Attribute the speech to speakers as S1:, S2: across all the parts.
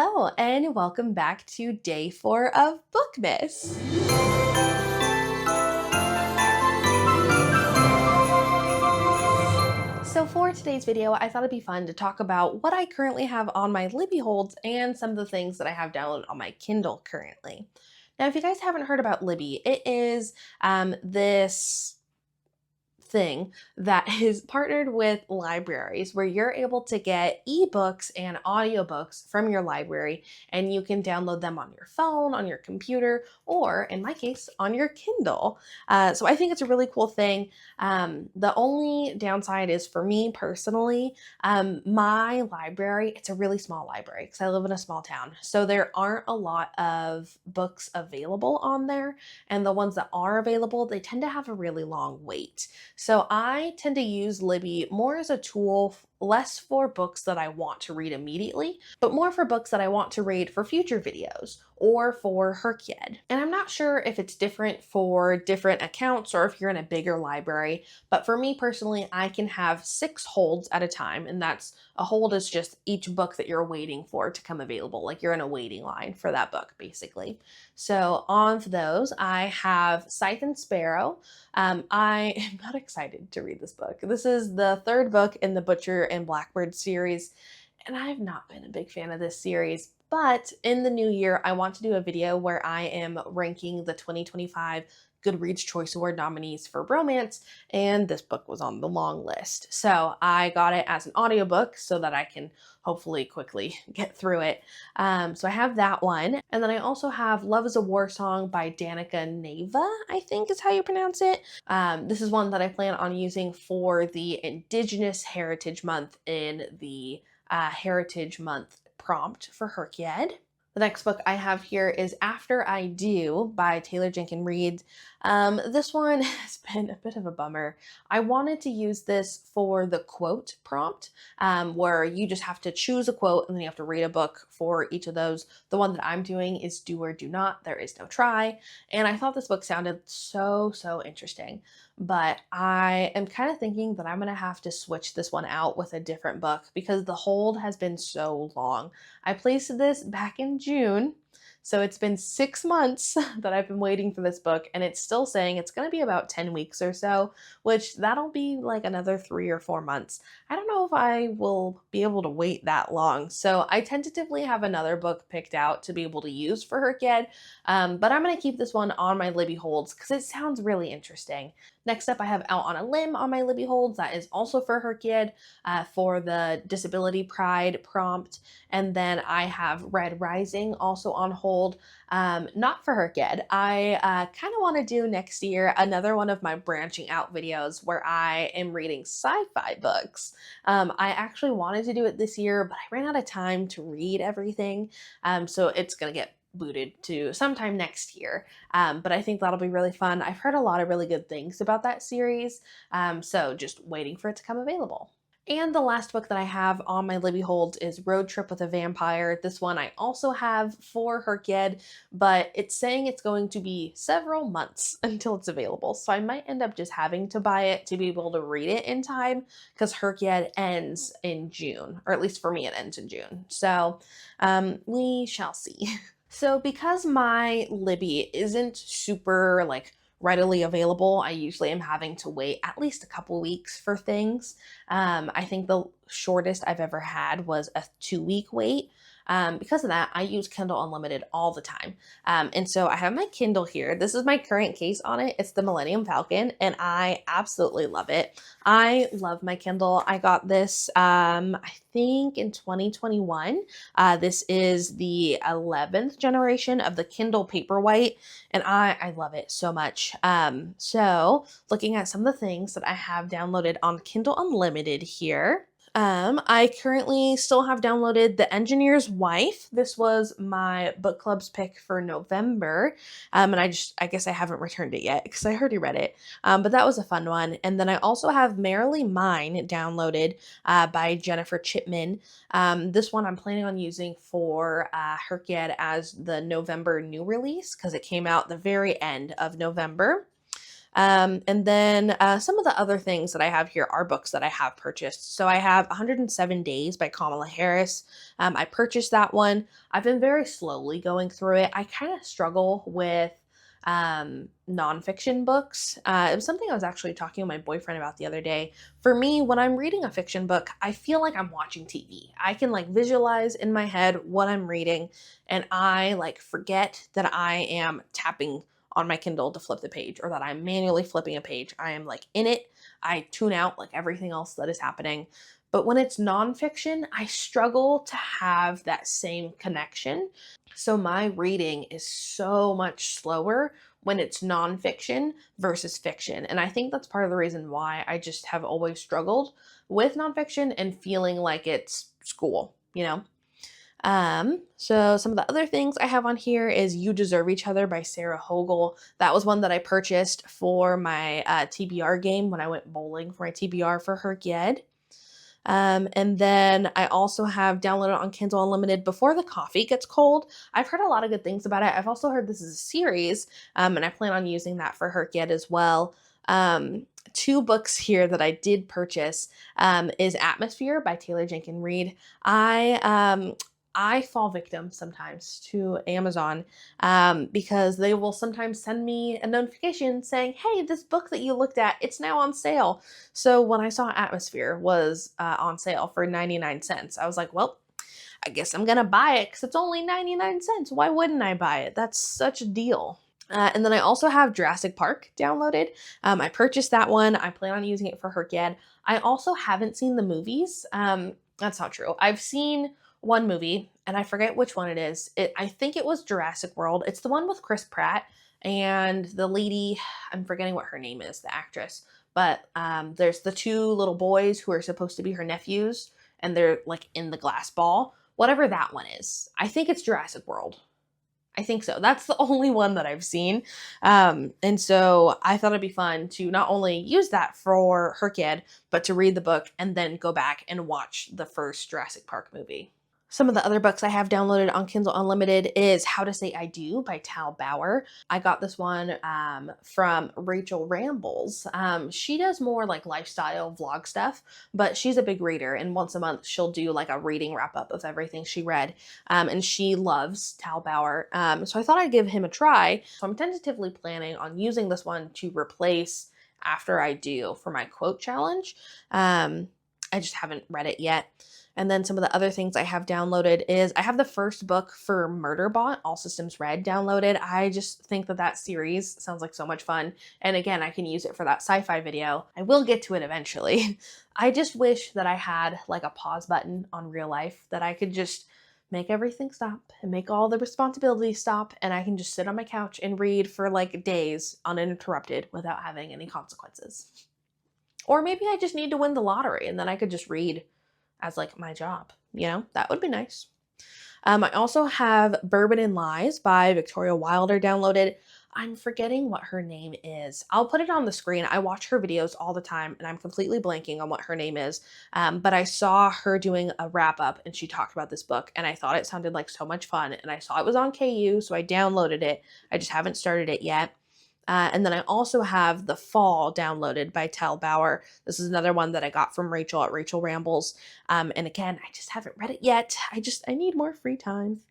S1: Hello, and welcome back to day 4 of Bookmas. So for today's video, I thought it'd be fun to talk about what I currently have on my Libby holds and some of the things that I have downloaded on my Kindle currently. Now, if you guys haven't heard about Libby, it is this thing that is partnered with libraries where you're able to get ebooks and audiobooks from your library, and you can download them on your phone, on your computer, or in my case, on your Kindle. So I think it's a really cool thing. The only downside is for me personally, my library, it's a really small library because I live in a small town. So there aren't a lot of books available on there. And the ones that are available, they tend to have a really long wait. So I tend to use Libby more as a tool, less for books that I want to read immediately, but more for books that I want to read for future videos or for Herkyed. And I'm not sure if it's different for different accounts or if you're in a bigger library, but for me personally, I can have 6 holds at a time, and that's a hold is just each book that you're waiting for to come available, like you're in a waiting line for that book, basically. So on those, I have Scythe and Sparrow. I am not excited to read this book. This is the 3rd book in the Butcher and Blackbird series, and I have not been a big fan of this series. But in the new year, I want to do a video where I am ranking the 2025 Goodreads Choice Award nominees for romance, and this book was on the long list. So I got it as an audiobook so that I can hopefully quickly get through it. So I have that one. And then I also have Love is a War Song by Danica Neva, I think is how you pronounce it. This is one that I plan on using for the Indigenous Heritage Month in the Heritage Month prompt for Herkyed. The next book I have here is After I Do by Taylor Jenkins Reid. This one has been a bit of a bummer. I wanted to use this for the quote prompt, where you just have to choose a quote and then you have to read a book for each of those. The one that I'm doing is Do or Do Not, There Is No Try. And I thought this book sounded so interesting. But I am kind of thinking that I'm going to have to switch this one out with a different book because the hold has been so long. I placed this back in June, so it's been 6 months that I've been waiting for this book, and it's still saying it's going to be about 10 weeks or so, which that'll be like another 3 or 4 months. I don't know if I will be able to wait that long, so I tentatively have another book picked out to be able to use for Herkyed, but I'm going to keep this one on my Libby holds because it sounds really interesting. Next up, I have Out on a Limb on my Libby holds. That is also for Herkyed, for the Disability Pride prompt. And then I have Red Rising also on hold, not for Herkyed. I kind of want to do next year another one of my branching out videos where I am reading sci-fi books. I actually wanted to do it this year, but I ran out of time to read everything. So it's going to get booted to sometime next year. But I think that'll be really fun. I've heard a lot of really good things about that series, so just waiting for it to come available. And the last book that I have on my Libby holds is Road Trip with a Vampire. This one I also have for Herkyed, but it's saying it's going to be several months until it's available. So I might end up just having to buy it to be able to read it in time because Herkyed ends in June, or at least for me it ends in June. So we shall see. So because my Libby isn't super readily available, I usually am having to wait at least a couple weeks for things. I think the shortest I've ever had was a 2-week wait. Because of that, I use Kindle Unlimited all the time. And so I have my Kindle here. This is my current case on it. It's the Millennium Falcon, and I absolutely love it. I love my Kindle. I got this, I think in 2021. This is the 11th generation of the Kindle Paperwhite, and I love it so much. So looking at some of the things that I have downloaded on Kindle Unlimited here, I currently still have downloaded The Engineer's Wife. This was my book club's pick for November. And I guess I haven't returned it yet because I already read it. But that was a fun one. And then I also have Merrily Mine downloaded, by Jennifer Chipman. This one I'm planning on using for, Herkyed as the November new release because it came out the very end of November. And then some of the other things that I have here are books that I have purchased. So I have 107 Days by Kamala Harris. I purchased that one. I've been very slowly going through it. I kind of struggle with nonfiction books. It was something I was actually talking to my boyfriend about the other day. For me, when I'm reading a fiction book, I feel like I'm watching TV. I can like visualize in my head what I'm reading, and I like forget that I am tapping on my Kindle to flip the page or that I'm manually flipping a page. I am like in it. I tune out like everything else that is happening. But when it's nonfiction, I struggle to have that same connection. So my reading is so much slower when it's nonfiction versus fiction. And I think that's part of the reason why I just have always struggled with nonfiction and feeling like it's school, you know? So some of the other things I have on here is You Deserve Each Other by Sarah Hogel. That was one that I purchased for my TBR game when I went bowling for my TBR for Herkyed. And then I also have downloaded on Kindle Unlimited Before the Coffee Gets Cold. I've heard a lot of good things about it. I've also heard this is a series, and I plan on using that for Herkyed as well. Two books here that I did purchase is Atmosphere by Taylor Jenkins Reid. I fall victim sometimes to Amazon because they will sometimes send me a notification saying, hey, this book that you looked at, it's now on sale. So when I saw Atmosphere was on sale for 99 cents, I was like, well, I guess I'm going to buy it because it's only 99 cents. Why wouldn't I buy it? That's such a deal. And then I also have Jurassic Park downloaded. I purchased that one. I plan on using it for Herkyed. I also haven't seen the movies. That's not true. I've seen one movie, and I forget which one it is. I think it was Jurassic World. It's the one with Chris Pratt and the lady, I'm forgetting what her name is, the actress. But there's the two little boys who are supposed to be her nephews, and they're like in the glass ball. Whatever that one is. I think it's Jurassic World. I think so. That's the only one that I've seen. And so I thought it'd be fun to not only use that for Herkyed, but to read the book and then go back and watch the first Jurassic Park movie. Some of the other books I have downloaded on Kindle Unlimited is How to Say I Do by Tal Bauer. I got this one from Rachel Rambles. She does more like lifestyle vlog stuff, but she's a big reader, and once a month she'll do like a reading wrap up of everything she read. And she loves Tal Bauer. So I thought I'd give him a try. So I'm tentatively planning on using this one to replace After I Do for my quote challenge. I just haven't read it yet. And then some of the other things I have downloaded is I have the first book for Murderbot, All Systems Red, downloaded. I just think that that series sounds like so much fun. And again, I can use it for that sci-fi video. I will get to it eventually. I just wish that I had like a pause button on real life that I could just make everything stop and make all the responsibilities stop, and I can just sit on my couch and read for like days uninterrupted without having any consequences. Or maybe I just need to win the lottery and then I could just read as like my job, you know, that would be nice. I also have Bourbon and Lies by Victoria Wilder downloaded. I'm forgetting what her name is. I'll put it on the screen. I watch her videos all the time and I'm completely blanking on what her name is. But I saw her doing a wrap up and she talked about this book and I thought it sounded like so much fun, and I saw it was on KU, so I downloaded it. I just haven't started it yet. And then I also have The Fall downloaded by Tal Bauer. This is another one that I got from Rachel at Rachel Rambles. And again, I just haven't read it yet. I need more free time.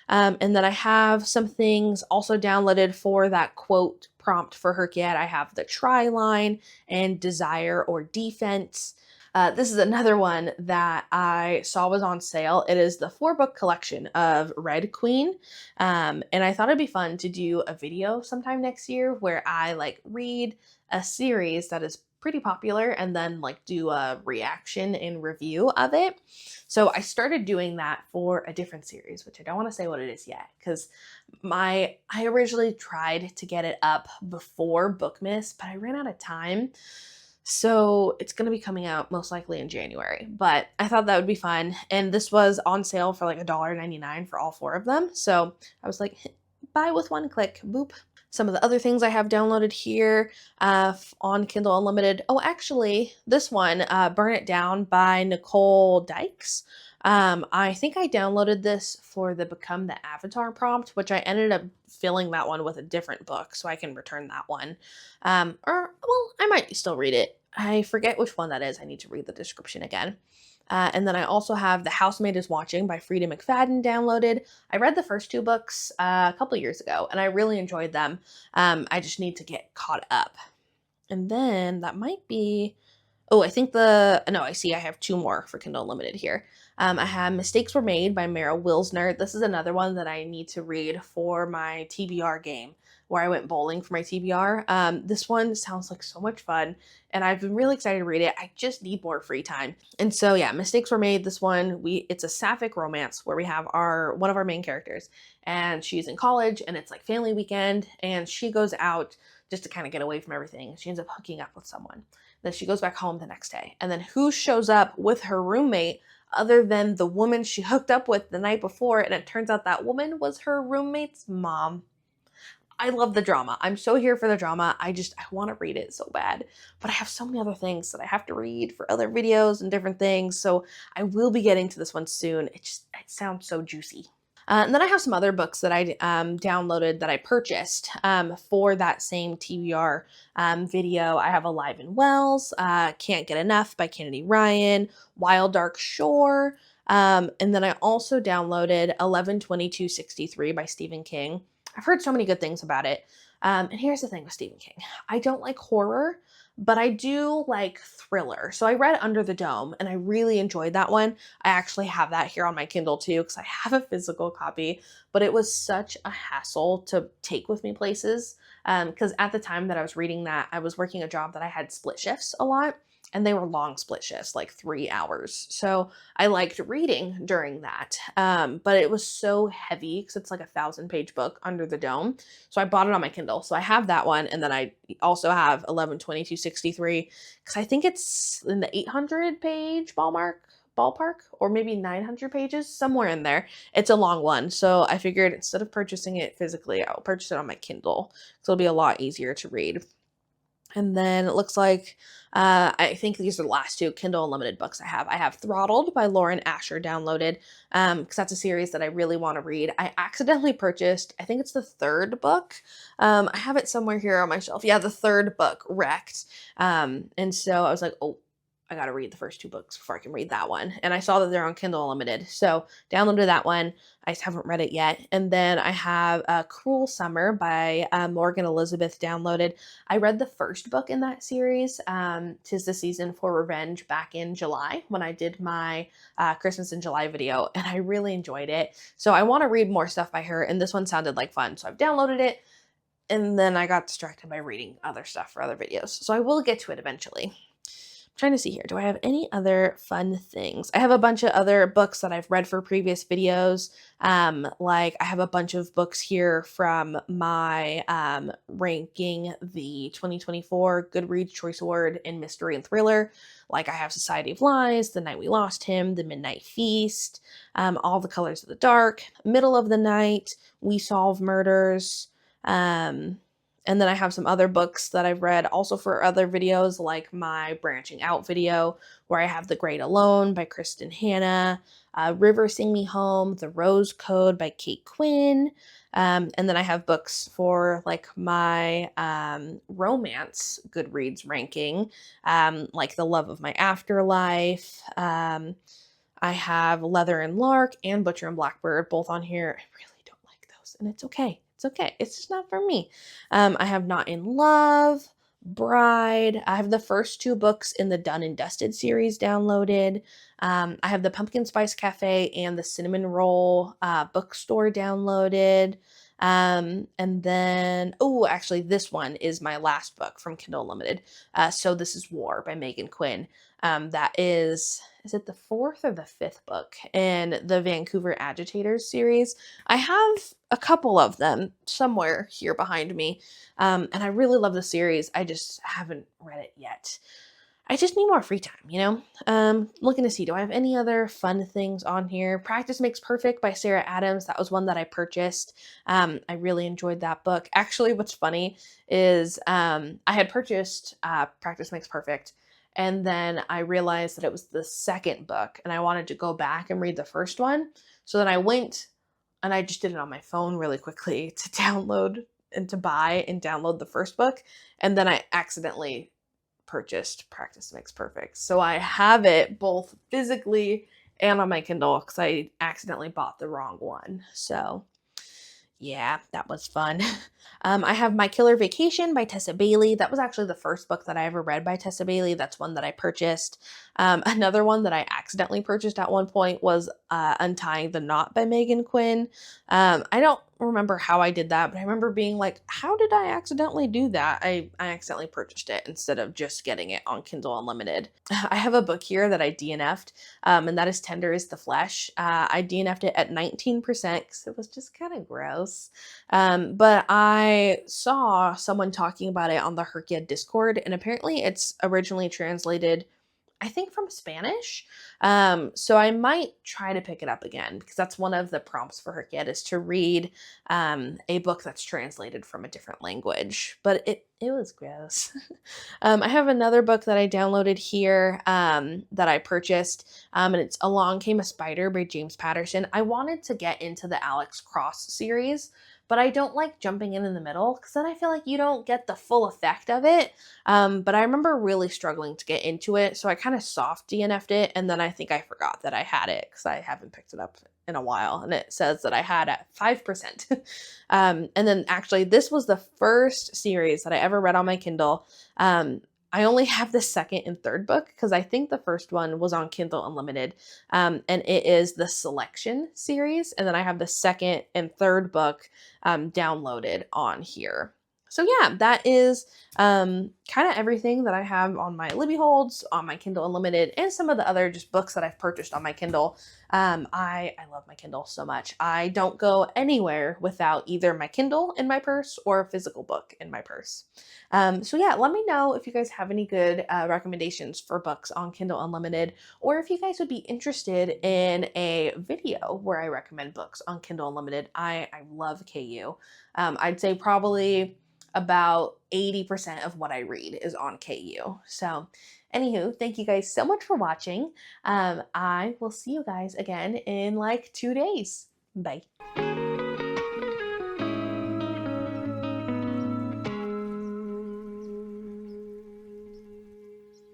S1: And then I have some things also downloaded for that quote prompt for Herkyed. I have The Try Line and Desire or Defense. This is another one that I saw was on sale. It is the 4-book collection of Red Queen. And I thought it'd be fun to do a video sometime next year where I like read a series that is pretty popular and then like do a reaction and review of it. So I started doing that for a different series, which I don't want to say what it is yet because I originally tried to get it up before Bookmas, but I ran out of time. So it's going to be coming out most likely in January, but I thought that would be fun. And this was on sale for like $1.99 for all 4 of them. So I was like, buy with one click, boop. Some of the other things I have downloaded here on Kindle Unlimited. Oh, actually, this one, Burn It Down by Nicole Dykes. I think I downloaded this for the Become the Avatar prompt, which I ended up filling that one with a different book, so I can return that one. Or, well, I might still read it. I forget which one that is. I need to read the description again. And then I also have The Housemaid is Watching by Frida McFadden downloaded. I read the first two books a couple years ago, and I really enjoyed them. I just need to get caught up. And then that might be. Oh, I think no, I see I have two more for Kindle Unlimited here. I have Mistakes Were Made by Mara Wilsner. This is another one that I need to read for my TBR game where I went bowling for my TBR. This one sounds like so much fun, and I've been really excited to read it. I just need more free time. And so yeah, Mistakes Were Made. This one, it's a sapphic romance where we have one of our main characters, and she's in college, and it's like family weekend, and she goes out just to kind of get away from everything. She ends up hooking up with someone. Then she goes back home the next day. And then who shows up with her roommate other than the woman she hooked up with the night before? And it turns out that woman was her roommate's mom. I love the drama. I'm so here for the drama. I want to read it so bad. But I have so many other things that I have to read for other videos and different things. So I will be getting to this one soon. It sounds so juicy. And then I have some other books that I downloaded that I purchased for that same TBR video. I have Alive and Wells, Can't Get Enough by Kennedy Ryan, Wild Dark Shore, and then I also downloaded 11/22/63 by Stephen King. I've heard so many good things about it. And here's the thing with Stephen King. I don't like horror, but I do like thriller. So I read Under the Dome and I really enjoyed that one. I actually have that here on my Kindle too because I have a physical copy, but it was such a hassle to take with me places. Because at the time that I was reading that, I was working a job that I had split shifts a lot, and they were long split shifts, like 3 hours. So I liked reading during that. But it was so heavy because it's like 1,000-page book, Under the Dome. So I bought it on my Kindle. So I have that one. And then I also have 11/22/63 because I think it's in the 800-page ballpark, or maybe 900 pages, somewhere in there. It's a long one. So I figured instead of purchasing it physically, I'll purchase it on my Kindle. So it'll be a lot easier to read. And then it looks like I think these are the last two Kindle Unlimited books I have. I have Throttled by Lauren Asher downloaded because that's a series that I really want to read. I accidentally purchased, I think it's the third book. I have it somewhere here on my shelf. Yeah, the third book, Wrecked. And so I was like, oh, I got to read the first two books before I can read that one. And I saw that they're on Kindle Unlimited. So downloaded that one. I just haven't read it yet. And then I have Cruel Summer by Morgan Elizabeth downloaded. I read the first book in that series, 'Tis the Season for Revenge, back in July when I did my Christmas in July video, and I really enjoyed it. So I want to read more stuff by her, and this one sounded like fun. So I've downloaded it, and then I got distracted by reading other stuff for other videos. So I will get to it eventually. Trying to see here. Do I have any other fun things? I have a bunch of other books that I've read for previous videos. Like I have a bunch of books here from my ranking the 2024 Goodreads Choice Award in Mystery and Thriller. Like I have Society of Lies, The Night We Lost Him, The Midnight Feast, All the Colors of the Dark, Middle of the Night, We Solve Murders. And then I have some other books that I've read also for other videos, like my branching out video, where I have The Great Alone by Kristen Hanna, River Sing Me Home, The Rose Code by Kate Quinn. And then I have books for like my romance Goodreads ranking, like The Love of My Afterlife. I have Leather and Lark and Butcher and Blackbird both on here. I really don't like those, and it's okay. It's okay. It's just not for me. I have Not in Love, Bride. I have the first two books in the Done and Dusted series downloaded. I have the Pumpkin Spice Cafe and the Cinnamon Roll bookstore downloaded. And then, oh, actually, this one is my last book from Kindle Unlimited. So This Is War by Megan Quinn. That is it the fourth or the fifth book in the Vancouver Agitators series? I have a couple of them somewhere here behind me. And I really love the series. I just haven't read it yet. I just need more free time, you know? Looking to see, do I have any other fun things on here? Practice Makes Perfect by Sarah Adams. That was one that I purchased. I really enjoyed that book. Actually, what's funny is I had purchased Practice Makes Perfect, And then I realized that it was the second book and I wanted to go back and read the first one. So then I went and I just did it on my phone really quickly to download and to buy and download the first book. And then I accidentally purchased Practice Makes Perfect. So I have it both physically and on my Kindle because I accidentally bought the wrong one. So yeah, that was fun. I have My Killer Vacation by Tessa Bailey. That was actually the first book that I ever read by Tessa Bailey. That's one that I purchased. Another one that I accidentally purchased at one point was Untying the Knot by Megan Quinn. I don't remember how I did that, but I remember being like, how did I accidentally do that? I accidentally purchased it instead of just getting it on Kindle Unlimited. I have a book here that I DNF'd, and that is Tender is the Flesh. I DNF'd it at 19% because it was just kind of gross. But I saw someone talking about it on the Herkia Discord, and apparently it's originally translated, I think, from Spanish. So I might try to pick it up again because that's one of the prompts for Herkia is to read a book that's translated from a different language. But it was gross. I have another book that I downloaded here that I purchased, and it's Along Came a Spider by James Patterson. I wanted to get into the Alex Cross series, but I don't like jumping in the middle because then I feel like you don't get the full effect of it. But I remember really struggling to get into it, so I kind of soft DNF'd it, and then I think I forgot that I had it because I haven't picked it up in a while, and it says that I had at 5%. And then actually, this was the first series that I ever read on my Kindle. I only have the second and third book because I think the first one was on Kindle Unlimited, and it is the Selection series, and then I have the second and third book downloaded on here. So yeah, that is kind of everything that I have on my Libby holds, on my Kindle Unlimited, and some of the other just books that I've purchased on my Kindle. I love my Kindle so much. I don't go anywhere without either my Kindle in my purse or a physical book in my purse. So yeah, let me know if you guys have any good recommendations for books on Kindle Unlimited, or if you guys would be interested in a video where I recommend books on Kindle Unlimited. I love KU. I'd say probably about 80% of what I read is on KU. So anywho, thank you guys so much for watching. I will see you guys again in like 2 days. Bye.